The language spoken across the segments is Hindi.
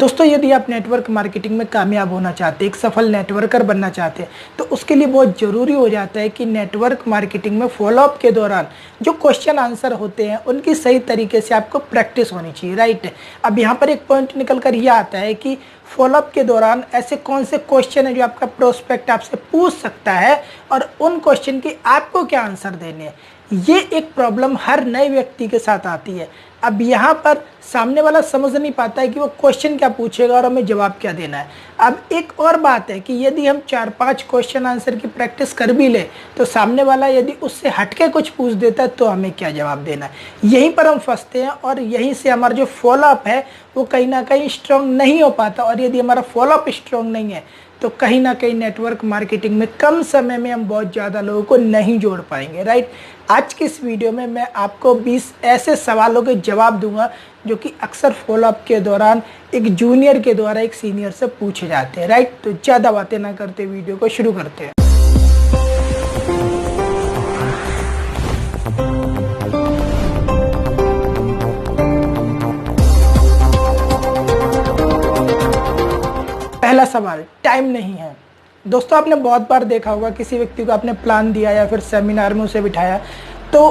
दोस्तों, यदि आप नेटवर्क मार्केटिंग में कामयाब होना चाहते हैं, एक सफल नेटवर्कर बनना चाहते हैं, तो उसके लिए बहुत ज़रूरी हो जाता है कि नेटवर्क मार्केटिंग में फॉलोअप के दौरान जो क्वेश्चन आंसर होते हैं उनकी सही तरीके से आपको प्रैक्टिस होनी चाहिए, राइट। अब यहाँ पर एक पॉइंट निकल कर यह आता है कि फॉलोअप के दौरान ऐसे कौन से क्वेश्चन है जो आपका प्रोस्पेक्ट आपसे पूछ सकता है और उन क्वेश्चन के आपको क्या आंसर देने हैं। ये एक प्रॉब्लम हर नए व्यक्ति के साथ आती है। अब यहाँ पर सामने वाला समझ नहीं पाता है कि वो क्वेश्चन क्या पूछेगा और हमें जवाब क्या देना है। अब एक और बात है कि यदि हम 4-5 क्वेश्चन आंसर की प्रैक्टिस कर भी ले तो सामने वाला यदि उससे हटके कुछ पूछ देता है तो हमें क्या जवाब देना है। यहीं पर हम फंसते हैं और यहीं से हमारा जो फॉलोअप है वो कहीं ना कहीं स्ट्रॉन्ग नहीं हो पाता। और यदि हमारा फॉलोअप स्ट्रॉन्ग नहीं है तो कहीं ना कहीं नेटवर्क मार्केटिंग में कम समय में हम बहुत ज़्यादा लोगों को नहीं जोड़ पाएंगे, राइट। आज की इस वीडियो में मैं आपको 20 ऐसे सवालों के जवाब दूंगा जो कि अक्सर फॉलोअप के दौरान एक जूनियर के द्वारा एक सीनियर से पूछे जाते हैं, राइट। तो ज़्यादा बातें ना करते वीडियो को शुरू करते हैं। पहला सवाल, टाइम नहीं है। दोस्तों, आपने बहुत बार देखा होगा किसी व्यक्ति को आपने प्लान दिया या फिर सेमिनार में उसे बिठाया तो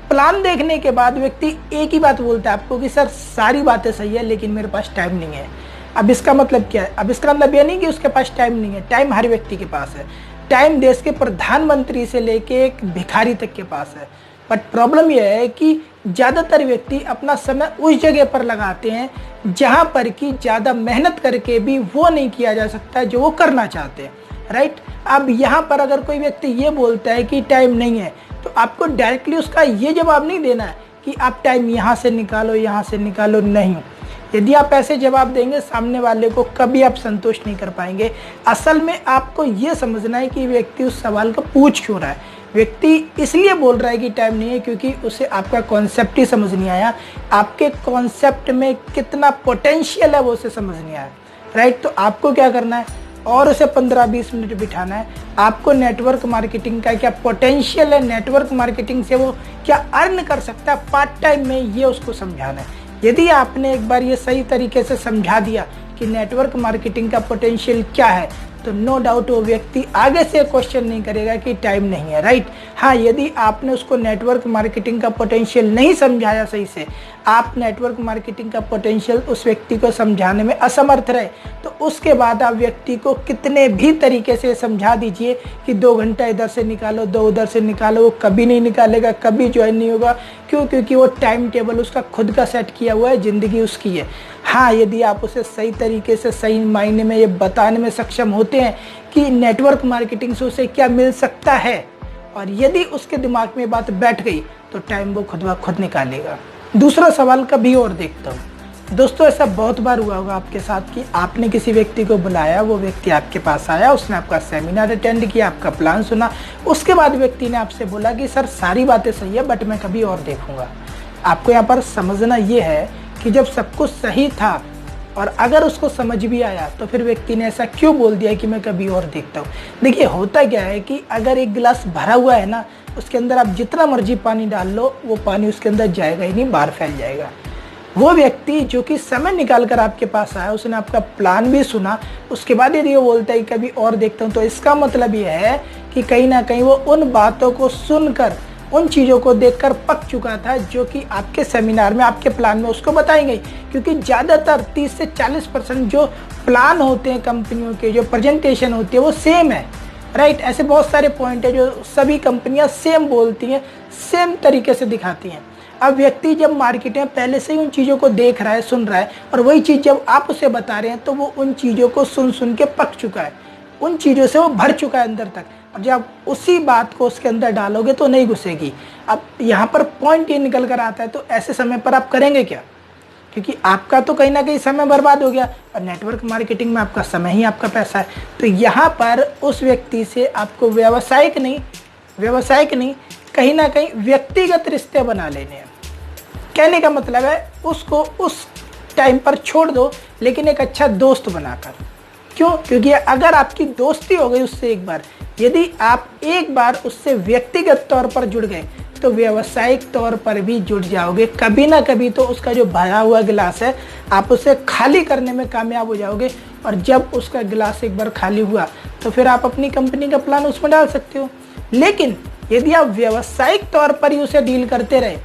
प्लान देखने के बाद व्यक्ति एक ही बात बोलता है आपको कि सर सारी बातें सही है लेकिन मेरे पास टाइम नहीं है। अब इसका मतलब क्या है? अब इसका मतलब ये नहीं कि उसके पास टाइम नहीं है। टाइम हर व्यक्ति के पास है। टाइम देश के प्रधानमंत्री से लेके एक भिखारी तक के पास है। बट प्रॉब्लम यह है कि ज़्यादातर व्यक्ति अपना समय उस जगह पर लगाते हैं जहाँ पर कि ज़्यादा मेहनत करके भी वो नहीं किया जा सकता जो वो करना चाहते हैं, राइट। अब यहाँ पर अगर कोई व्यक्ति ये बोलता है कि टाइम नहीं है तो आपको डायरेक्टली उसका ये जवाब नहीं देना है कि आप टाइम यहाँ से निकालो, नहीं। यदि आप ऐसे जवाब देंगे सामने वाले को कभी आप संतुष्ट नहीं कर पाएंगे। असल में आपको ये समझना है कि व्यक्ति उस सवाल को पूछ क्यों रहा है। व्यक्ति इसलिए बोल रहा है कि टाइम नहीं है क्योंकि उसे आपका कॉन्सेप्ट ही समझ नहीं आया। आपके कॉन्सेप्ट में कितना पोटेंशियल है वो उसे समझ नहीं आया, राइट। तो आपको क्या करना है और उसे 15-20 मिनट बिठाना है। आपको नेटवर्क मार्केटिंग का क्या पोटेंशियल है, नेटवर्क मार्केटिंग से वो क्या अर्न कर सकता है पार्ट टाइम में, ये उसको समझाना है। यदि आपने एक बार ये सही तरीके से समझा दिया कि नेटवर्क मार्केटिंग का पोटेंशियल क्या है तो नो डाउट वो व्यक्ति आगे से क्वेश्चन नहीं करेगा कि टाइम नहीं है, राइट। हाँ, यदि आपने उसको नेटवर्क मार्केटिंग का पोटेंशियल नहीं समझाया सही से, आप नेटवर्क मार्केटिंग का पोटेंशियल उस व्यक्ति को समझाने में असमर्थ रहे तो उसके बाद आप व्यक्ति को कितने भी तरीके से समझा दीजिए कि 2 घंटा इधर से निकालो, 2 उधर से निकालो, वो कभी नहीं निकालेगा, कभी ज्वाइन नहीं होगा। क्यों? क्योंकि वो टाइम टेबल उसका खुद का सेट किया हुआ है, ज़िंदगी उसकी है। हाँ, यदि आप उसे सही तरीके से सही मायने में ये बताने में सक्षम होते हैं कि नेटवर्क मार्केटिंग से उसे क्या मिल सकता है और यदि उसके दिमाग में बात बैठ गई तो टाइम वो खुद ब खुद निकालेगा। दूसरा सवाल कभी और देखता हूँ। दोस्तों, ऐसा बहुत बार हुआ होगा आपके साथ कि आपने किसी व्यक्ति को बुलाया, वो व्यक्ति आपके पास आया, उसने आपका सेमिनार अटेंड किया, आपका प्लान सुना, उसके बाद व्यक्ति ने आपसे बोला कि सर सारी बातें सही है बट मैं कभी और देखूंगा। आपको यहाँ पर समझना ये है कि जब सब कुछ सही था और अगर उसको समझ भी आया तो फिर व्यक्ति ने ऐसा क्यों बोल दिया कि मैं कभी और देखता हूँ। देखिए, होता क्या है कि अगर एक गिलास भरा हुआ है ना, उसके अंदर आप जितना मर्जी पानी डाल लो वो पानी उसके अंदर जाएगा ही नहीं, बाहर फैल जाएगा। वो व्यक्ति जो कि समय निकाल कर आपके पास आया, उसने आपका प्लान भी सुना, उसके बाद यदि वो बोलता है कभी और देखता हूँ तो इसका मतलब ये है कि कहीं ना कहीं वो उन बातों को सुनकर, उन चीज़ों को देखकर पक चुका था जो कि आपके सेमिनार में, आपके प्लान में उसको बताई गई। क्योंकि ज़्यादातर 30 से 40% जो प्लान होते हैं कंपनियों के, जो प्रेजेंटेशन होती है वो सेम है, राइट। ऐसे बहुत सारे पॉइंट है जो सभी कंपनियां सेम बोलती हैं, सेम तरीके से दिखाती हैं। अब व्यक्ति जब मार्केट में पहले से ही उन चीज़ों को देख रहा है, सुन रहा है और वही चीज़ जब आप उसे बता रहे हैं तो वो उन चीज़ों को सुन के पक चुका है, उन चीज़ों से वो भर चुका है अंदर तक। और जब उसी बात को उसके अंदर डालोगे तो नहीं घुसेगी। अब यहाँ पर पॉइंट ये निकल कर आता है तो ऐसे समय पर आप करेंगे क्या? क्योंकि आपका तो कहीं ना कहीं समय बर्बाद हो गया और नेटवर्क मार्केटिंग में आपका समय ही आपका पैसा है। तो यहाँ पर उस व्यक्ति से आपको व्यावसायिक नहीं कहीं ना कहीं व्यक्तिगत रिश्ते बना लेने हैं। कहने का मतलब है उसको उस टाइम पर छोड़ दो लेकिन एक अच्छा दोस्त बनाकर। क्यों? क्योंकि अगर आपकी दोस्ती हो गई उससे एक बार, यदि आप एक बार उससे व्यक्तिगत तौर पर जुड़ गए तो व्यावसायिक तौर पर भी जुट जाओगे। कभी ना कभी तो उसका जो भरा हुआ गिलास है आप उसे खाली करने में कामयाब हो जाओगे, और जब उसका गिलास एक बार खाली हुआ तो फिर आप अपनी कंपनी का प्लान उसमें डाल सकते हो। लेकिन यदि आप व्यावसायिक तौर पर ही उसे डील करते रहे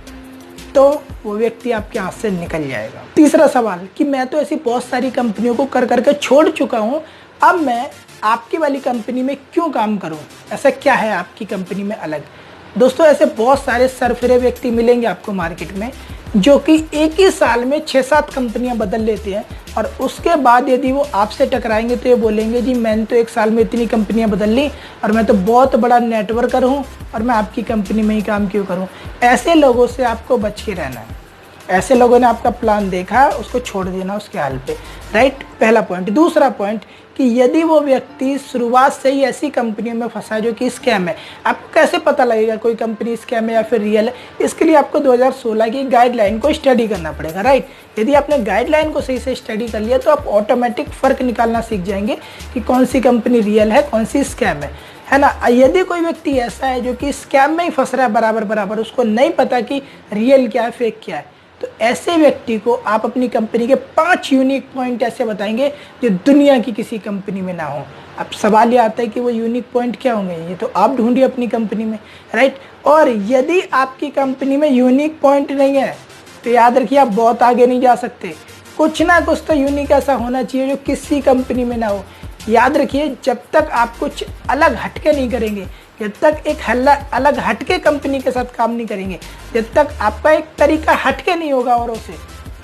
तो वो व्यक्ति आपके हाथ से निकल जाएगा। तीसरा सवाल कि मैं तो ऐसी बहुत सारी कंपनियों को कर करके छोड़ चुका हूँ, अब मैं आपकी वाली कंपनी में क्यों काम करूँ, ऐसा क्या है आपकी कंपनी में अलग। दोस्तों, ऐसे बहुत सारे सरफिरे व्यक्ति मिलेंगे आपको मार्केट में जो कि एक ही साल में 6-7 कंपनियां बदल लेते हैं, और उसके बाद यदि वो आपसे टकराएंगे तो ये बोलेंगे जी मैंने तो एक साल में इतनी कंपनियां बदल ली और मैं तो बहुत बड़ा नेटवर्कर हूं और मैं आपकी कंपनी में ही काम क्यों करूं। ऐसे लोगों से आपको बच के रहना है। ऐसे लोगों ने आपका प्लान देखा, उसको छोड़ देना उसके हाल पे, राइट। पहला पॉइंट। दूसरा पॉइंट कि यदि वो व्यक्ति शुरुआत से ही ऐसी कंपनियों में फंसा है जो कि स्कैम है, आपको कैसे पता लगेगा कोई कंपनी स्कैम है या फिर रियल है। इसके लिए आपको 2016 की गाइडलाइन को स्टडी करना पड़ेगा, राइट। यदि आपने गाइडलाइन को सही से स्टडी कर लिया तो आप ऑटोमेटिक फ़र्क निकालना सीख जाएंगे कि कौन सी कंपनी रियल है, कौन सी स्कैम है ना। यदि कोई व्यक्ति ऐसा है जो कि स्कैम में ही फंस रहा है बराबर बराबर, उसको नहीं पता कि रियल क्या है फेक क्या है, तो ऐसे व्यक्ति को आप अपनी कंपनी के 5 यूनिक पॉइंट ऐसे बताएंगे जो दुनिया की किसी कंपनी में ना हो। अब सवाल ये आता है कि वो यूनिक पॉइंट क्या होंगे, ये तो आप ढूंढिए अपनी कंपनी में, राइट। और यदि आपकी कंपनी में यूनिक पॉइंट नहीं है तो याद रखिए आप बहुत आगे नहीं जा सकते। कुछ ना कुछ तो यूनिक ऐसा होना चाहिए जो किसी कंपनी में ना हो। याद रखिए, जब तक आप कुछ अलग हटके नहीं करेंगे, जब तक एक अलग हटके कंपनी के साथ काम नहीं करेंगे, जब तक आपका एक तरीका हटके नहीं होगा औरों से,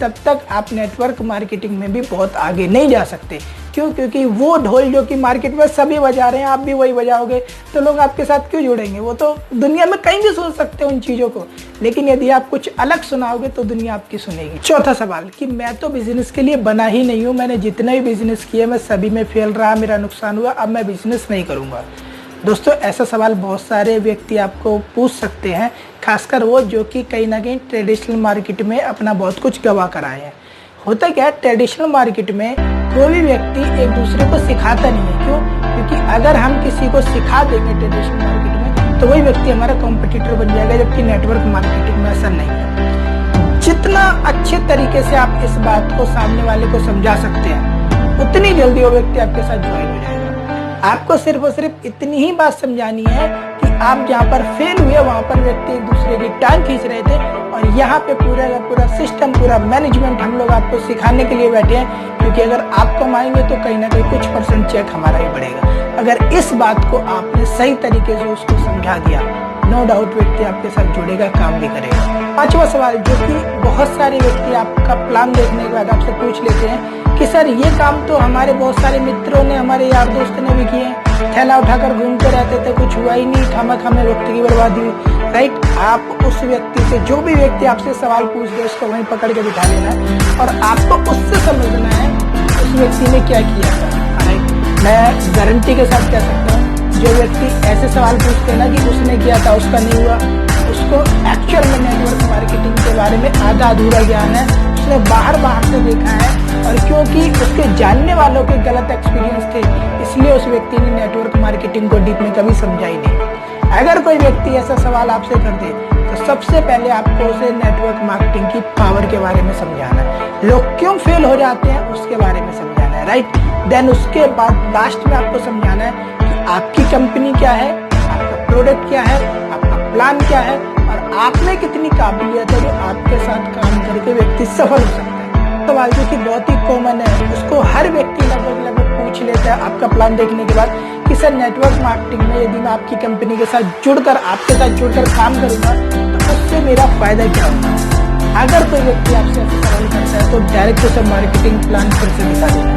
तब तक आप नेटवर्क मार्केटिंग में भी बहुत आगे नहीं जा सकते। क्यों? क्योंकि वो ढोल जो कि मार्केट में सभी बजा रहे हैं आप भी वही बजाओगे तो लोग आपके साथ क्यों जुड़ेंगे। वो तो दुनिया में कहीं भी सुन सकते हो उन चीज़ों को, लेकिन यदि आप कुछ अलग सुनाओगे तो दुनिया आपकी सुनेगी। चौथा सवाल कि मैं तो बिजनेस के लिए बना ही नहीं हूँ, मैंने जितने भी बिजनेस किए मैं सभी में फेल रहा, मेरा नुकसान हुआ, अब मैं बिजनेस नहीं करूँगा। दोस्तों, ऐसा सवाल बहुत सारे व्यक्ति आपको पूछ सकते हैं, खासकर वो जो कि कहीं ना कहीं ट्रेडिशनल मार्केट में अपना बहुत कुछ गवा कर आए हैं। होता क्या है, ट्रेडिशनल मार्केट में कोई भी व्यक्ति एक दूसरे को सिखाता नहीं है। क्यों? क्योंकि अगर हम किसी को सिखा देंगे ट्रेडिशनल मार्केट में तो वही व्यक्ति हमारा कॉम्पिटिटर बन जाएगा, जबकि नेटवर्क मार्केटिंग में ऐसा नहीं है। जितना अच्छे तरीके से आप इस बात को सामने वाले को समझा सकते हैं, उतनी जल्दी वो व्यक्ति आपके साथ ज्वाइन हो जाएगा। आपको सिर्फ और सिर्फ इतनी ही बात समझानी है कि आप जहाँ पर फेल हुए वहाँ पर व्यक्ति एक दूसरे की टांग खींच रहे थे, और यहाँ पे पूरा का पूरा सिस्टम, पूरा मैनेजमेंट हम लोग आपको सिखाने के लिए बैठे हैं। क्योंकि अगर आप कमाएंगे तो कहीं ना कहीं कुछ % चेक हमारा ही बढ़ेगा। अगर इस बात को आपने सही तरीके से उसको समझा दिया, नो डाउट व्यक्ति आपके साथ जुड़ेगा, काम भी करेगा। पांचवा सवाल जो कि बहुत सारे व्यक्ति आपका प्लान देखने के बाद आपसे पूछ लेते हैं कि सर ये काम तो हमारे बहुत सारे मित्रों ने, हमारे यार दोस्त ने भी किए, थैला उठाकर घूमते रहते थे, कुछ हुआ ही नहीं, खामखा में वक्त की बर्बादी हुई, राइट। आप उस व्यक्ति से, जो भी व्यक्ति आपसे सवाल पूछ दे उसको वहीं पकड़ के बिठा लेना है और आपको उससे समझना है उस व्यक्ति ने क्या किया था, राइट। मैं गारंटी के साथ कह सकता हूँ, जो व्यक्ति ऐसे सवाल पूछते हैं ना कि उसने किया था, उसका नहीं हुआ, उसको एक्चुअल में नेटवर्क मार्केटिंग के बारे में आधा अधूरा ज्ञान है, उसने बाहर से देखा है, और क्योंकि उसके जानने वालों के गलत एक्सपीरियंस थे इसलिए उस व्यक्ति ने नेटवर्क मार्केटिंग को डीप में कभी समझा ही नहीं। अगर कोई व्यक्ति ऐसा सवाल आपसे कर दे तो सबसे पहले आपको उसे नेटवर्क मार्केटिंग की पावर के बारे में समझाना है, लोग क्यों फेल हो जाते हैं उसके बारे में समझाना है, राइट। देन उसके बाद लास्ट में आपको समझाना है कि आपकी कंपनी क्या है, आपका प्रोडक्ट क्या है, आपका प्लान क्या है, और आप में कितनी काबिलियत है जो आपके साथ काम करके व्यक्ति सफल हो सकता है। सवाल जो कि बहुत ही कॉमन है, उसको हर व्यक्ति लगभग पूछ लेता है आपका प्लान देखने के बाद कि सर नेटवर्क मार्केटिंग में यदि मैं आपकी कंपनी के साथ जुड़कर, आपके साथ जुड़कर काम करूंगा तो उससे मेरा फायदा क्या होगा। अगर कोई व्यक्ति आपसे ऐसा सवाल करता है तो डायरेक्ट उसे मार्केटिंग प्लान फिर से दिखा देना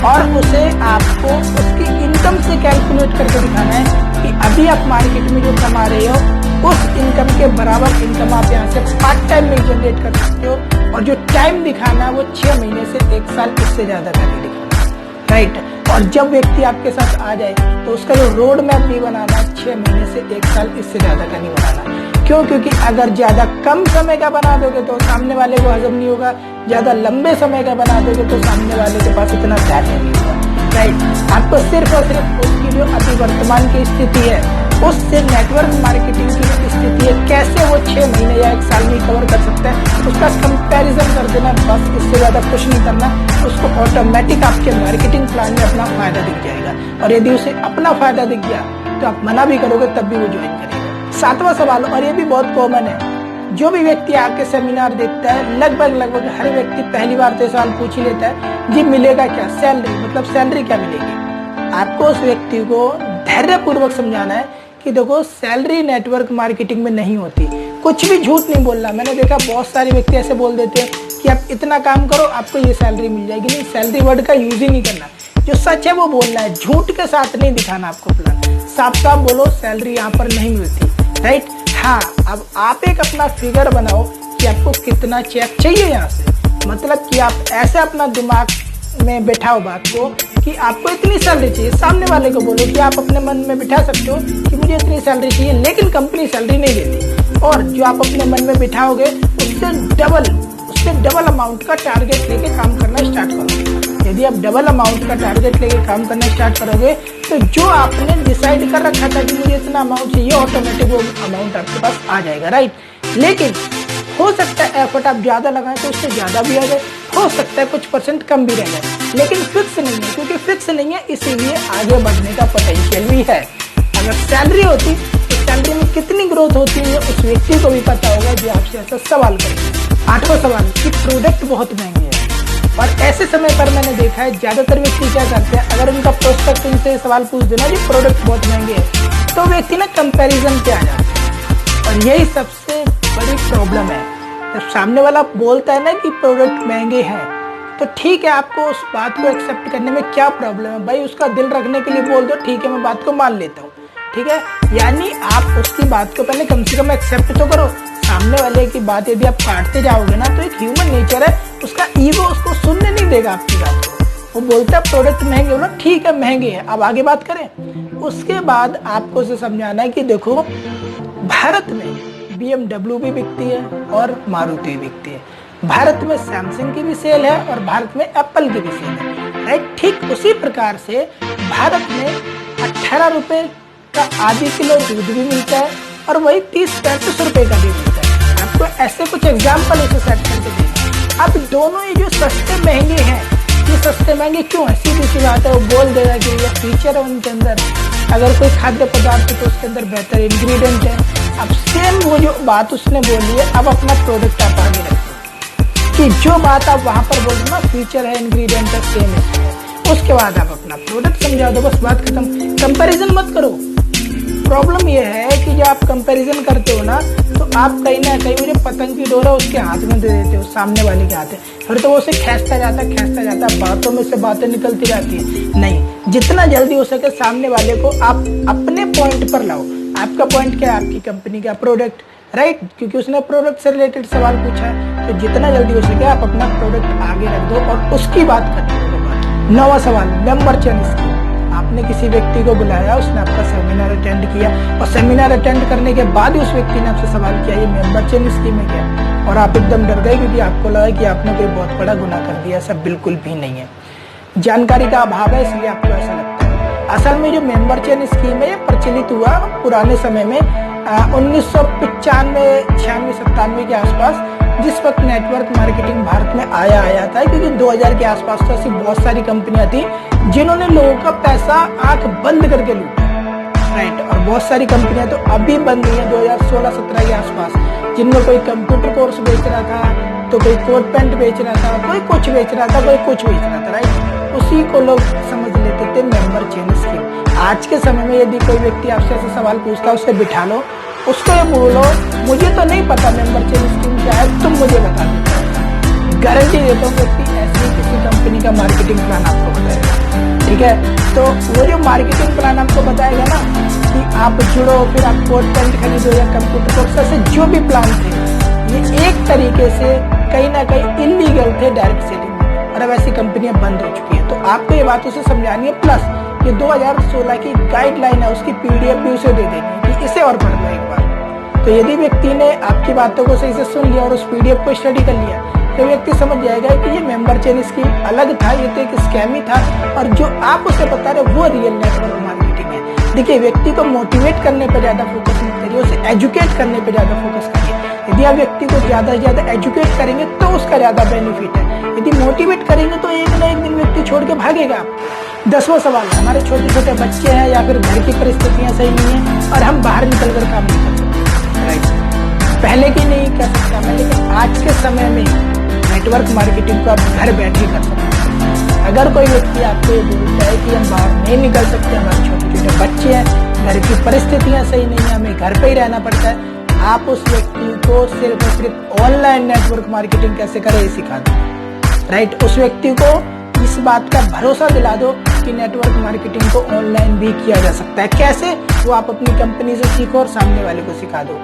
और उसे आपको उसकी इनकम से कैलकुलेट करके दिखाना है कि अभी आप मार्केट में जो कमा रहे हो उस इनकम के बराबर इनकम आप यहाँ से पार्ट टाइम में जनरेट कर सकते हो, और जो टाइम दिखाना वो 6 महीने से 1 साल इससे ज्यादा करके दिखाना, राइट। और जब व्यक्ति आपके साथ आ जाए तो उसका जो रोड मैप नहीं बनाना, 6 महीने से 1 साल इससे ज्यादा का नहीं बनाना। क्यों? क्योंकि अगर ज्यादा कम समय का बना दोगे तो सामने वाले को हजम नहीं होगा, ज्यादा लंबे समय का बना दोगे तो सामने वाले के पास इतना डाटा नहीं होगा, राइट। आपको सिर्फ और सिर्फ उसकी जो अभी वर्तमान की स्थिति है उससे नेटवर्क मार्केटिंग की जो स्थिति है कैसे वो 6 महीने या 1 साल में कवर कर सकता है, उसका कंपैरिजन कर देना, बस इससे ज़्यादा कुछ नहीं करना। उसको ऑटोमेटिक आपके मार्केटिंग प्लान में अपना फायदा दिख जाएगा, और यदि उसे अपना फायदा दिख गया तो आप मना भी करोगे तब भी वो ज्वाइन करेगा। 7वां सवाल, और ये भी बहुत कॉमन है, जो भी व्यक्ति आपके सेमिनार देखता है लगभग हर व्यक्ति पहली बार तो सवाल पूछ ही लेता है, जी मिलेगा क्या, सैलरी, मतलब सैलरी क्या मिलेगी। आपको उस व्यक्ति को धैर्यपूर्वक समझाना है कि देखो सैलरी नेटवर्क मार्केटिंग में नहीं होती, कुछ भी झूठ नहीं बोलना। मैंने देखा बहुत सारे व्यक्ति ऐसे बोल देते हैं कि आप इतना काम करो आपको ये सैलरी मिल जाएगी, नहीं, सैलरी वर्ड का यूज ही नहीं करना। जो सच है वो बोलना है, झूठ के साथ नहीं दिखाना आपको प्लान। साफ साफ बोलो सैलरी यहाँ पर नहीं मिलती, राइट। हाँ, अब आप एक अपना फिगर बनाओ कि आपको कितना चेक चाहिए यहाँ से, मतलब कि आप ऐसे अपना दिमाग में बैठाओ बात को कि आपको इतनी सैलरी चाहिए। सामने वाले को बोलो कि आप अपने मन में बिठा सकते हो कि मुझे इतनी सैलरी चाहिए, लेकिन कंपनी सैलरी नहीं देती। और जो आप अपने मन में बिठाओगे उससे डबल अमाउंट का टारगेट लेके काम करना स्टार्ट करो। यदि आप डबल अमाउंट का टारगेट लेके काम करना स्टार्ट करोगे तो जो आपने डिसाइड कर रखा था कि मुझे इतना अमाउंट चाहिए, ऑटोमेटिक वो अमाउंट आपके पास आ जाएगा, राइट। लेकिन हो सकता है एफर्ट आप ज्यादा लगाएं तो उससे ज्यादा भी आ जाए, हो सकता है कुछ % कम भी रह जाए, लेकिन फिक्स नहीं है। क्योंकि फिक्स नहीं है इसीलिए आगे बढ़ने का पोटेंशियल भी है। अगर सैलरी होती तो सैलरी में कितनी ग्रोथ होती है उस व्यक्ति को भी पता होगा जो आपसे ऐसा सवाल करेगा। 8वां सवाल कि प्रोडक्ट बहुत महंगे हैं, और ऐसे समय पर मैंने देखा है ज्यादातर व्यक्ति क्या करते हैं, अगर उनका प्रोस्पेक्ट उनसे सवाल पूछ देना कि प्रोडक्ट बहुत महंगे हैं, तो व्यक्ति ना कंपैरिजन पे आ जाता है। और यही सबसे बड़ी प्रॉब्लम है। जब सामने वाला बोलता है ना कि प्रोडक्ट महंगे हैं, तो ठीक है, आपको उस बात को एक्सेप्ट करने में क्या प्रॉब्लम है भाई, उसका दिल रखने के लिए बोल दो, ठीक है मैं बात को मान लेता हूँ, ठीक है। यानी आप उसकी बात को पहले कम से कम एक्सेप्ट तो करो। सामने वाले की बात यदि आप काटते जाओगे ना तो एक ह्यूमन नेचर है, उसका ईगो उसको सुनने नहीं देगा आपकी बात को। वो बोलता है प्रोडक्ट महंगे, बोलो ठीक है महंगे हैं, अब आगे बात करें। उसके बाद आपको उसे समझाना है कि देखो भारत में BMW भी बिकती है और मारुति भी बिकती है, भारत में सैमसंग की भी सेल है और भारत में एप्पल की भी सेल है, राइट। ठीक उसी प्रकार से भारत में 18 रुपए का आधी किलो दूध भी मिलता है और वही 30-35 रुपए का भी मिलता है। आपको ऐसे कुछ एग्जाम्पल उसे सेट करके देना। अब दोनों ये जो सस्ते महंगे हैं, ये सस्ते महंगे क्यों है, सीधी सी बात है, वो बोल देगा कि ये फीचर है उनके अंदर। अगर कोई खाद्य पदार्थ है तो उसके अंदर बेहतर इंग्रेडिएंट है। अब सेम वो जो बात उसने बोली है, अब अपना प्रोडक्ट आप आगे रखो कि जो बात आप वहां पर बोल रहे ना, फीचर है, इंग्रेडिएंट है, सेम है। उसके बाद आप अपना प्रोडक्ट समझा दो, बस बात खत्म। कंपैरिजन मत करो। प्रॉब्लम ये है कि जब आप कंपैरिजन करते हो ना तो आप कहीं ना कहीं वो जो पतंग की डोर है उसके हाथ में दे देते हो, सामने वाले के हाथ है, फिर तो वो उसे खींचता जाता, बातों में से बातें निकलती जाती है। नहीं, जितना जल्दी हो सके सामने वाले को आप अपने पॉइंट पर लाओ। आपका पॉइंट क्या है, आपकी कंपनी का प्रोडक्ट, राइट, क्योंकि उसने प्रोडक्ट से रिलेटेड सवाल पूछा है, तो जितना जल्दी हो सके आप अपना प्रोडक्ट आगे रख दो और उसकी बात करने दो। 9वां सवाल, मेंबर चेन स्कीम। आपने किसी व्यक्ति को बुलाया, उसने आपका सेमिनार अटेंड किया और सेमिनार अटेंड करने के बाद ही उस व्यक्ति ने आपसे सवाल किया ये मेंबर चेन स्कीम है क्या, और आप एकदम डर गए क्योंकि आपको लगा कि आपने कोई बहुत बड़ा गुनाह कर दिया। ऐसा बिल्कुल भी नहीं है, जानकारी का अभाव है इसलिए आपको ऐसा लगता है। असल में जो मेंबर चेन स्कीम है ये प्रचलित हुआ पुराने समय में 1995, 96, 97 के आसपास, जिस वक्त नेटवर्क मार्केटिंग भारत में आया था, क्योंकि 2000 के आसपास तो ऐसी बहुत सारी कंपनियां थी जिन्होंने लोगों का पैसा आंख बंद करके लूटा, राइट। और बहुत सारी कंपनियां तो अभी बंद हुई है 2016-17 के आसपास, जिनमें कोई कंप्यूटर कोर्स बेच रहा था, तो कोई कोट पैंट बेच रहा था, कोई कुछ बेच रहा था, कोई कुछ बेच रहा था, राइट। उसी को लोग समझ लेते थे मेंबर चेन स्कीम। आज के समय में यदि कोई व्यक्ति आपसे ऐसा सवाल पूछता है, उससे बिठा लो, उसको ये बोलो मुझे तो नहीं पता मेंबर चेन स्कीम क्या है, तुम मुझे बता दो। गारंटी देता हूँ व्यक्ति ऐसी किसी कंपनी का मार्केटिंग प्लान आपको बताएगा, ठीक है। तो वो जो मार्केटिंग प्लान आपको बताएगा ना कि आप जुड़ो, फिर आप कोट पैंट खरीदो या कंप्यूटर कोर्स, ऐसे जो भी प्लान थे ये एक तरीके से कहीं ना कहीं इलीगल थे डायरेक्ट सेलिंग में, और अब ऐसी कंपनियां बंद हो चुकी है। तो आपको ये बात उसे समझानी है, प्लस ये 2016 की गाइडलाइन है, उसकी PDF भी उसे दे देनी कि इसे और पढ़ लो एक बार। तो यदि व्यक्ति ने आपकी बातों को सही से सुन लिया और उस PDF को स्टडी कर लिया, तो व्यक्ति समझ जाएगा कि ये मेंबर चेन स्कीम अलग था, ये तो एक स्कैम ही था, और जो आप उसे बता रहे वो रियल नेटवर्क मार्केटिंग है। देखिए, व्यक्ति को मोटिवेट करने पर ज़्यादा फोकस मत करिए, उसे एजुकेट करने पर ज़्यादा फोकस करिए। यदि आप व्यक्ति को ज़्यादा से ज़्यादा एजुकेट करेंगे तो उसका ज़्यादा बेनिफिट है। यदि मोटिवेट करेंगे तो एक ना एक दिन व्यक्ति छोड़ के भागेगा आपको। 10वां सवाल, हमारे छोटे छोटे बच्चे हैं या फिर घर की परिस्थितियाँ सही नहीं है और हम बाहर निकल कर काम नहीं कर सकते, राइट। पहले की नहीं कर सकता मैं, लेकिन आज के समय में नेटवर्क मार्केटिंग को आप घर बैठे कर सकते हैं। अगर कोई व्यक्ति आपको ये बोलता है कि हम बाहर नहीं निकल सकते, हमारे छोटे छोटे बच्चे हैं, घर की परिस्थितियाँ सही नहीं है, हमें घर पे ही रहना पड़ता है, आप उस व्यक्ति को सिर्फ और सिर्फ ऑनलाइन नेटवर्क मार्केटिंग कैसे करें ये सिखा दो, राइट। उस व्यक्ति को इस बात का भरोसा दिला दो कि नेटवर्क मार्केटिंग को ऑनलाइन भी किया जा सकता है। कैसे, वो आप अपनी कंपनी से सीखो और सामने वाले को सिखा दो।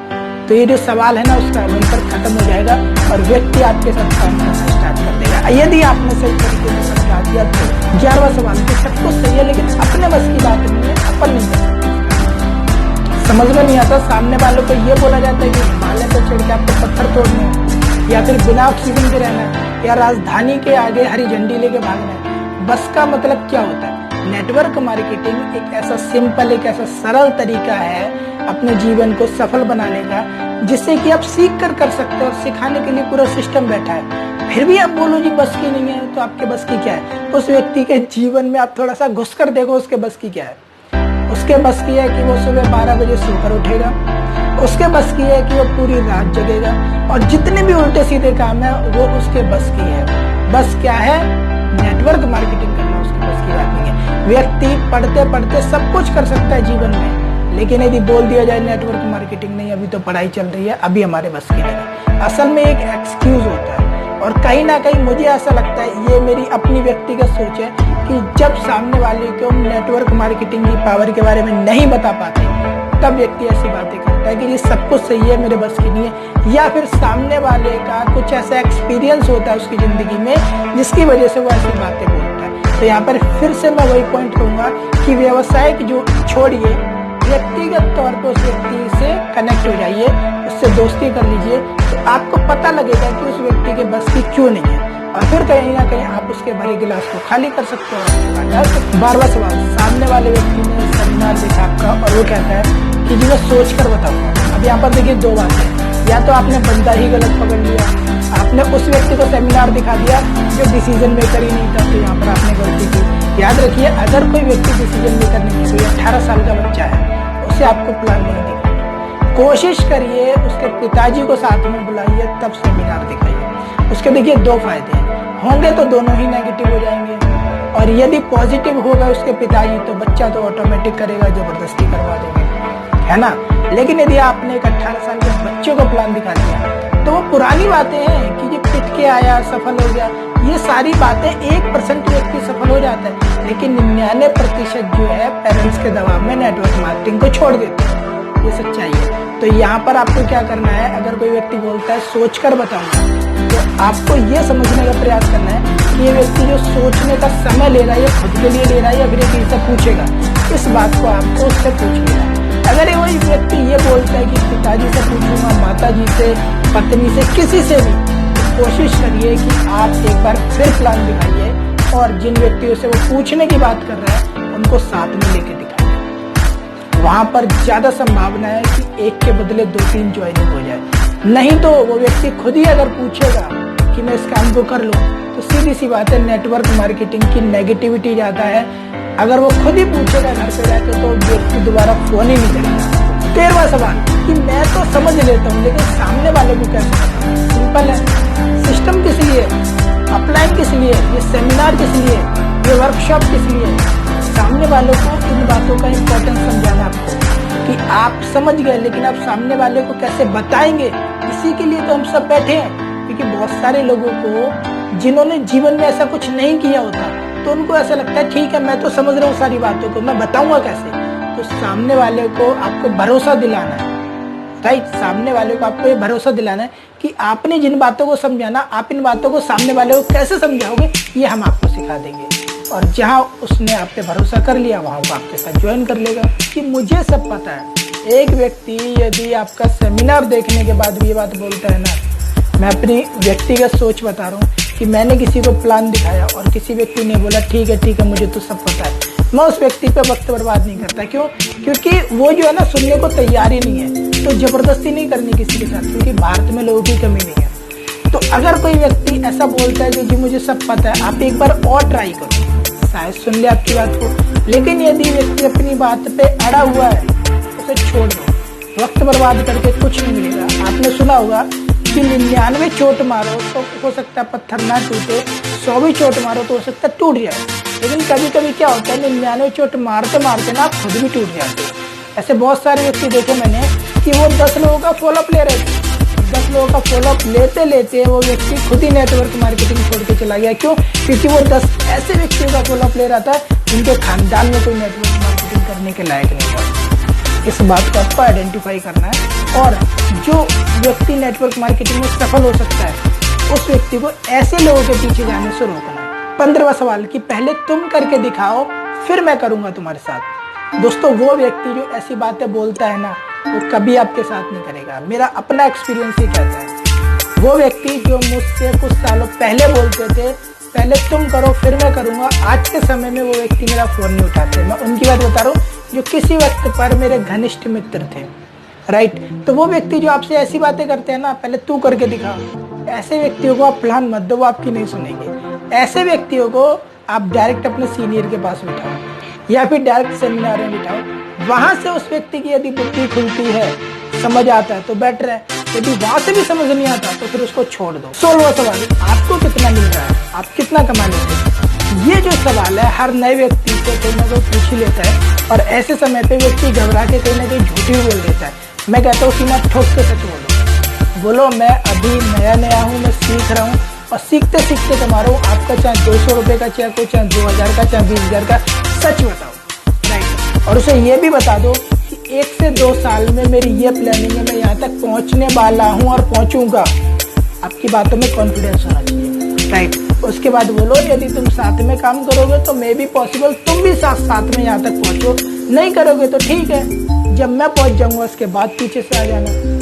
तो ये जो सवाल है ना, उसका वहीं पर खत्म हो जाएगा और व्यक्ति आपके साथ काम करना स्टार्ट कर देगा, यदि आपने सही तरीके से समझा दिया तो। 11वां सवाल, तो सब कुछ सही है लेकिन अपने बस की बात नहीं है, अपन नहीं कर सकते। समझ में नहीं आता, सामने वालों को ये बोला जाता है कि हिमालय पे चढ़ के आपको पत्थर तोड़ने हैं, या फिर बिना ऑक्सीजन के रहना है, या राजधानी के आगे हरी झंडी लेके भागना है। बस का मतलब क्या होता है? नेटवर्क मार्केटिंग एक ऐसा सिंपल, एक ऐसा सरल तरीका है अपने जीवन को सफल बनाने का, जिससे कि आप सीख कर सकते हो और सिखाने के लिए पूरा सिस्टम बैठा है। फिर भी आप बोलो जी बस की नहीं है, तो आपके बस की क्या है? उस व्यक्ति के जीवन में आप थोड़ा सा घुस कर देखो, उसके बस की क्या है। उसके बस की है कि वो सुबह 12 बजे सोकर उठेगा, उसके बस की है कि वो पूरी रात जगेगा, और जितने भी उल्टे सीधे काम है वो उसके बस की है। बस क्या है? नेटवर्क मार्केटिंग करना उसके बस की बात नहीं है। व्यक्ति पढ़ते पढ़ते सब कुछ कर सकता है जीवन में, लेकिन यदि बोल दिया जाए नेटवर्क मार्केटिंग नहीं, अभी तो पढ़ाई चल रही है, अभी हमारे बस की नहीं, असल में एक एक्सक्यूज होता है। और कहीं ना कहीं मुझे ऐसा लगता है, ये मेरी अपनी व्यक्तिगत सोच है, कि जब सामने वाले को नेटवर्क मार्केटिंग की पावर के बारे में नहीं बता पाते, तब व्यक्ति ऐसी बातें करता है कि ये सब कुछ सही है, मेरे बस की नहीं है, या फिर सामने वाले का कुछ ऐसा एक्सपीरियंस होता है उसकी जिंदगी में जिसकी वजह से वो ऐसी बातें बोलता है। तो यहाँ पर फिर से मैं वही पॉइंट कहूंगा कि व्यवसाय की जो छोड़िए, व्यक्तिगत तौर पर उस व्यक्ति से कनेक्ट हो जाइए, उससे दोस्ती कर लीजिए, तो आपको पता लगेगा कि उस व्यक्ति के बस की क्यों नहीं है, और फिर कहीं ना कहीं आप उसके भरे गिलास को खाली कर सकते हो। 12वां सवाल, सामने वाले व्यक्ति ने सेमिनार देखा आपका और वो कहता है कि जी मैं सोच कर बताऊंगा। अब यहाँ पर देखिए दो बातें, या तो आपने बंदा ही गलत पकड़ लिया, आपने उस व्यक्ति को सेमिनार दिखा दिया जो डिसीजन मेकर ही नहीं था, तो यहाँ पर आपने गलती की। याद रखिए, अगर कोई व्यक्ति डिसीजन मेकर नहीं है, कोई 18 साल का बच्चा है, उसे आपको प्लान नहीं दिखाना, कोशिश करिए उसके पिताजी को साथ में बुलाइए, तब सेमिनार दिखाइए। उसके देखिए दो फायदे होंगे, तो दोनों ही नेगेटिव हो जाएंगे, और यदि पॉजिटिव होगा उसके पिताजी, तो बच्चा तो ऑटोमेटिक करेगा, जबरदस्ती करवा देंगे, है ना। लेकिन यदि आपने एक 18 साल के बच्चे को प्लान दिखा दिया, तो वो पुरानी बातें हैं कि ये पिट के आया, सफल हो गया, ये सारी बातें 1% व्यक्ति सफल हो जाता है, लेकिन 99% जो है पेरेंट्स के दबाव में नेटवर्क मार्केटिंग को छोड़ देते हैं। ये सच्चाई है। तो यहाँ पर आपको क्या करना है, अगर कोई व्यक्ति बोलता है सोच कर बताऊंगा, तो आपको ये समझने का प्रयास करना है कि ये व्यक्ति जो सोचने का समय ले रहा है, ये खुद के लिए ले रहा है या फिर किसी से पूछेगा, इस बात को आपको उससे पूछ लेना है। अगर वही व्यक्ति ये बोलता है कि पिताजी से पूछूंगा, माताजी से, पत्नी से, किसी से भी, कोशिश करिए कि आप एक बार फिर प्लान दिखाइए, और जिन व्यक्तियों से वो पूछने की बात कर रहा है उनको साथ में लेके दिखाइए। वहां पर ज्यादा संभावना है कि एक के बदले 2-3 ज्वाइनिंग हो जाए। नहीं तो वो व्यक्ति खुद ही अगर पूछेगा कि मैं इस काम को कर लूं, तो सीधी सी बात है, नेटवर्क मार्केटिंग की नेगेटिविटी ज्यादा है। अगर वो खुद ही पूछेगा घर पे जाकर, तो व्यक्ति दोबारा फोन ही नहीं करेगा। 13वां सवाल कि मैं तो समझ लेता हूँ, लेकिन सामने वाले को कैसे बताऊं? सिंपल है, सिस्टम किस लिए, अपलाइन किस लिए, ये सेमिनार किस लिए, ये वर्कशॉप किस लिए? सामने वालों को इन बातों का इम्पोर्टेंस समझाना आपको, कि आप समझ गए, लेकिन आप सामने वाले को कैसे बताएंगे, इसी के लिए तो हम सब बैठे हैं। क्योंकि बहुत सारे लोगों को जिन्होंने जीवन में ऐसा कुछ नहीं किया होता, तो उनको ऐसा लगता है ठीक है मैं तो समझ रहा हूँ सारी बातों को, मैं बताऊंगा कैसे? तो सामने वाले को आपको भरोसा दिलाना है, राइट। सामने वाले को आपको ये भरोसा दिलाना है कि आपने जिन बातों को समझाना, आप इन बातों को सामने वाले को कैसे समझाओगे, ये हम आपको सिखा देंगे। और जहां उसने आप पे भरोसा कर लिया, वहां वो आपके साथ ज्वाइन कर लेगा कि मुझे सब पता है। एक व्यक्ति यदि आपका सेमिनार देखने के बाद भी ये बात बोलता है ना, मैं अपनी व्यक्तिगत सोच बता रहा हूँ कि मैंने किसी को प्लान दिखाया और किसी व्यक्ति ने बोला ठीक है मुझे तो सब पता है, मैं उस व्यक्ति पे वक्त बर्बाद नहीं करता। क्यों? क्योंकि वो जो है ना सुनने को तैयार ही नहीं है। तो जबरदस्ती नहीं करनी किसी के साथ, क्योंकि भारत में लोगों की कमी नहीं है। तो अगर कोई व्यक्ति ऐसा बोलता है कि जी मुझे सब पता है, आप एक बार और ट्राई करो, शायद सुन ले आपकी बात को। लेकिन यदि व्यक्ति अपनी बात पे अड़ा हुआ है, उसे छोड़ दो। वक्त बर्बाद करके कुछ नहीं मिलेगा। आपने सुना होगा कि 99 चोट मारो तो हो सकता है पत्थर ना टूटे, 100 भी चोट मारो तो हो सकता है टूट जाए। लेकिन कभी कभी क्या होता है, 99 चोट मारते मारते ना आप खुद भी टूट जाते हैं। ऐसे बहुत सारे व्यक्ति देखे मैंने कि वो 10 लोगों का फॉलोअप ले रहे थे, 10 लोगों का फॉलोअप लेते लेते वो व्यक्ति खुद ही नेटवर्क मार्केटिंग छोड़ के चला गया। क्यों? क्योंकि वो 10 ऐसे व्यक्तियों का फॉलोअप ले रहा था जिनके खानदान में कोई नेटवर्क मार्केटिंग करने के लायक नहीं था। इस बात को आपको आइडेंटिफाई करना है, और जो व्यक्ति नेटवर्क मार्केटिंग में सफल हो सकता है उस व्यक्ति को ऐसे लोगों के पीछे जाने से रोकना है। 15वां सवाल कि पहले तुम करके दिखाओ फिर मैं करूंगा तुम्हारे साथ। दोस्तों, वो व्यक्ति जो ऐसी बातें बोलता है ना, वो कभी आपके साथ नहीं करेगा। मेरा अपना एक्सपीरियंस ही कहता है। वो व्यक्ति जो मुझसे कुछ सालों पहले बोलते थे पहले तुम करो फिर मैं करूंगा, आज के समय में वो व्यक्ति मेरा फोन नहीं उठाते। मैं उनकी बात बता रहा हूँ जो किसी वक्त पर मेरे घनिष्ठ मित्र थे, राइट। तो वो व्यक्ति जो आपसे ऐसी बातें करते हैं ना, पहले तू करके दिखा, ऐसे व्यक्तियों को आप प्लान मत दो, वो आपकी नहीं सुनेंगे। ऐसे व्यक्तियों को आप डायरेक्ट अपने सीनियर के पास बिठाओ या फिर डायरेक्ट सेमिनार में बिठाओ। वहां से उस व्यक्ति की यदि बुद्धि खुलती है, समझ आता है तो बेटर है। यदि वहां से भी समझ नहीं आता तो फिर उसको छोड़ दो। 16वां सवाल, आपको कितना मिल रहा है, आप कितना कमा लेते हैं? ये जो सवाल है हर नए व्यक्ति को कोई ना कोई पूछ ही लेता है, और ऐसे समय पे व्यक्ति घबरा के कहीं ना कहीं झूठी बोल देता है। मैं कहता हूँ सीमा ठोक के सच बोलो, मैं अभी नया हूँ, मैं सीख रहा हूँ, और सीखते सीखते कमा रहा हूँ। आपका चाहे 200 रुपये का चेक हो, चाहे 2000 का, चाहे 20,000 का, सच बताओ, राइट। और उसे ये भी बता दो कि 1 से 2 साल में मेरी ये प्लानिंग है, मैं यहाँ तक पहुँचने वाला हूँ और पहुँचूंगा। आपकी बातों में कॉन्फिडेंस होना चाहिए, राइट। उसके बाद बोलो यदि तुम साथ में काम करोगे तो मे बी पॉसिबल तुम भी साथ में यहाँ तक पहुँचो, नहीं करोगे तो ठीक है, जब मैं पहुँच जाऊँगा उसके बाद पीछे से आ जाना,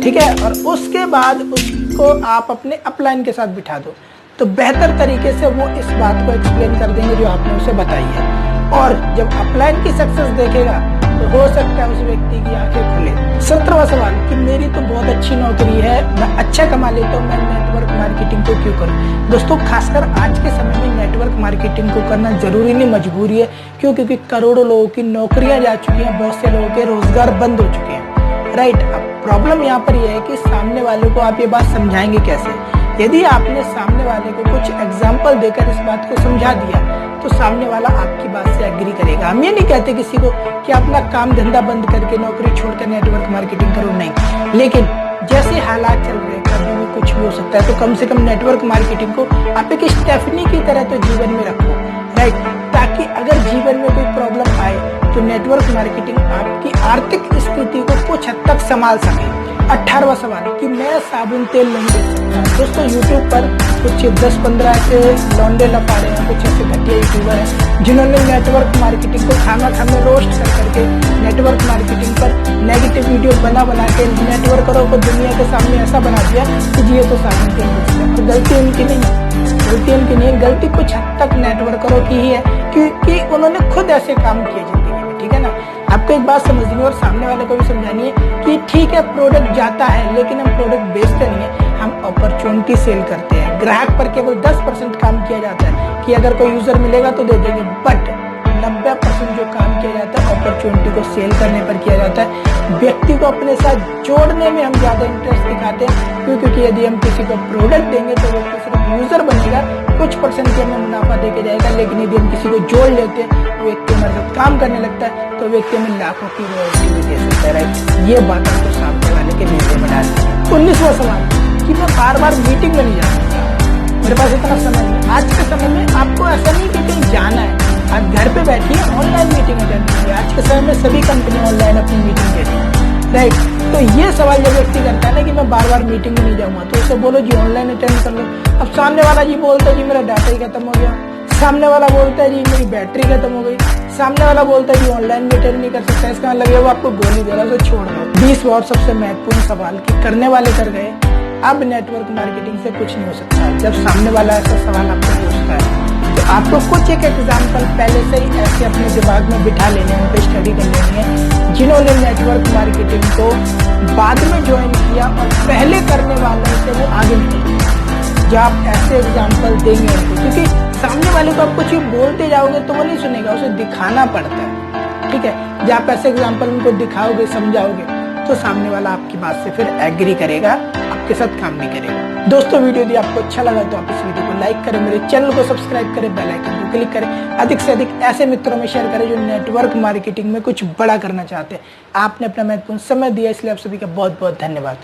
ठीक है। और उसके बाद उसको आप अपने अपलाइन के साथ बिठा दो, तो बेहतर तरीके से वो इस बात को एक्सप्लेन कर देंगे जो आपने उसे बताई है। और जब अपलाइन की सक्सेस देखेगा तो हो सकता है उस व्यक्ति की आंखें खुले। 17वां सवाल कि मेरी तो बहुत अच्छी नौकरी है, मैं अच्छा कमा लेता हूँ, मैं नेटवर्क मार्केटिंग को क्यों करूँ? दोस्तों, खासकर आज के समय में नेटवर्क मार्केटिंग को करना जरूरी नहीं, मजबूरी है। क्यों? क्योंकि करोड़ों लोगों की नौकरियां जा चुकी हैं, बहुत से लोगों के रोजगार बंद हो चुके हैं, राइट। अब प्रॉब्लम यहाँ पर यह है कि सामने वाले को आप ये बात समझाएंगे कैसे? यदि आपने सामने वाले को कुछ एग्जाम्पल देकर इस बात को समझा दिया तो सामने वाला आपकी बात से एग्री करेगा। हम ये नहीं कहते किसी को कि अपना काम धंधा बंद करके नौकरी छोड़कर नेटवर्क मार्केटिंग करो, नहीं। लेकिन जैसे हालात चल रहे हैं, कभी भी कुछ भी हो सकता है, तो कम से कम नेटवर्क मार्केटिंग को आप एक स्टेफनी की तरह तो जीवन में रखो, राइट। ताकि अगर जीवन में कोई प्रॉब्लम आए तो नेटवर्क मार्केटिंग आपकी आर्थिक स्थिति को कुछ हद तक संभाल सके। 18वां सवाल कि मैं साबुन तेल नहीं दे सकता। दोस्तों, यूट्यूब पर कुछ 10-15 ऐसे लौंडे लफाड़े हैं, कुछ ऐसे घटिया यूट्यूबर हैं जिन्होंने नेटवर्क मार्केटिंग को खाना रोस्ट कर करके नेटवर्क मार्केटिंग पर नेगेटिव वीडियो बना के नेटवर्करों को दुनिया के सामने ऐसा बना दिया कि जी ये तो साबुन तेल बेचते हैं। और गलती उनकी नहीं है, गलती उनकी नहीं है, गलती कुछ हद तक नेटवर्करों की ही है, क्योंकि उन्होंने खुद ऐसे काम किए जिंदगी में, ठीक है ना। आपको एक बात समझनी है और सामने वाले को भी समझानी है कि ठीक है प्रोडक्ट जाता है, लेकिन हम प्रोडक्ट बेचते नहीं है, हम अपॉर्चुनिटी सेल करते हैं। ग्राहक पर केवल 10% काम किया जाता है कि अगर कोई यूजर मिलेगा तो दे देंगे, बट 90% जो काम किया जाता है अपॉर्चुनिटी को सेल करने पर किया जाता है। व्यक्ति को अपने साथ जोड़ने में हम ज्यादा इंटरेस्ट दिखाते हैं, क्योंकि यदि हम किसी को प्रोडक्ट देंगे तो वो सिर्फ यूजर बनेगा, कुछ परसेंट हमें मुनाफा देके जाएगा। लेकिन यदि हम किसी को जोड़ लेते हैं, व्यक्ति हमारे साथ काम करने लगता है, तो व्यक्ति हमें लाखों की रॉयल्टी भी दे सकता है, राइट। ये बात आपको सामने वाले के निर्णय में डालनी है। 19वां सवाल कि मैं बार मीटिंग में नहीं जा सकता, मेरे पास इतना समय नहीं। आज के समय में आपको ऐसा नहीं कि कहीं जाना है, आप घर पे बैठिए, ऑनलाइन मीटिंग अटेंड कीजिए। आज के समय में सभी कंपनी ऑनलाइन अपनी मीटिंग दे रही है, राइट। तो ये सवाल जब व्यक्ति करता है ना कि मैं बार मीटिंग में नहीं जाऊंगा, तो उसे बोलो जी ऑनलाइन अटेंड कर लो। अब सामने वाला जी बोलता है जी मेरा डाटा ही खत्म हो गया, सामने वाला बोलता है जी मेरी बैटरी खत्म हो गई, सामने वाला बोलता है जी ऑनलाइन भी अटेंड नहीं कर सकता, इसका मतलब वो आपको गोली दे रहा है, तो छोड़ दो। 20 और सबसे महत्वपूर्ण सवाल कि करने वाले कर गए, अब नेटवर्क मार्केटिंग से कुछ नहीं हो सकता। जब सामने वाला ऐसा सवाल आपको पूछता है तो आपको कुछ एक एग्जाम्पल पहले से ही ऐसे अपने दिमाग में बिठा लेने हैं, उन पर स्टडी कर लेनी है जिन्होंने नेटवर्क मार्केटिंग को बाद में ज्वाइन किया और पहले करने वालों से वो आगे निकल गए। जब आप ऐसे एग्जाम्पल देंगे उनको, क्योंकि सामने वाले को आप कुछ बोलते जाओगे तो वो नहीं सुनेगा, उसे दिखाना पड़ता है, ठीक है। जब आप ऐसे एग्जाम्पल उनको दिखाओगे, समझाओगे, तो सामने वाला आपकी बात से फिर एग्री करेगा, आपके साथ काम भी करेगा। दोस्तों वीडियो यदि आपको अच्छा लगा तो आप इस वीडियो को लाइक करें, मेरे चैनल को सब्सक्राइब करें, बेल आइकन को क्लिक करें, अधिक से अधिक ऐसे मित्रों में शेयर करें जो नेटवर्क मार्केटिंग में कुछ बड़ा करना चाहते हैं। आपने अपना महत्वपूर्ण समय दिया, इसलिए आप सभी का बहुत बहुत धन्यवाद।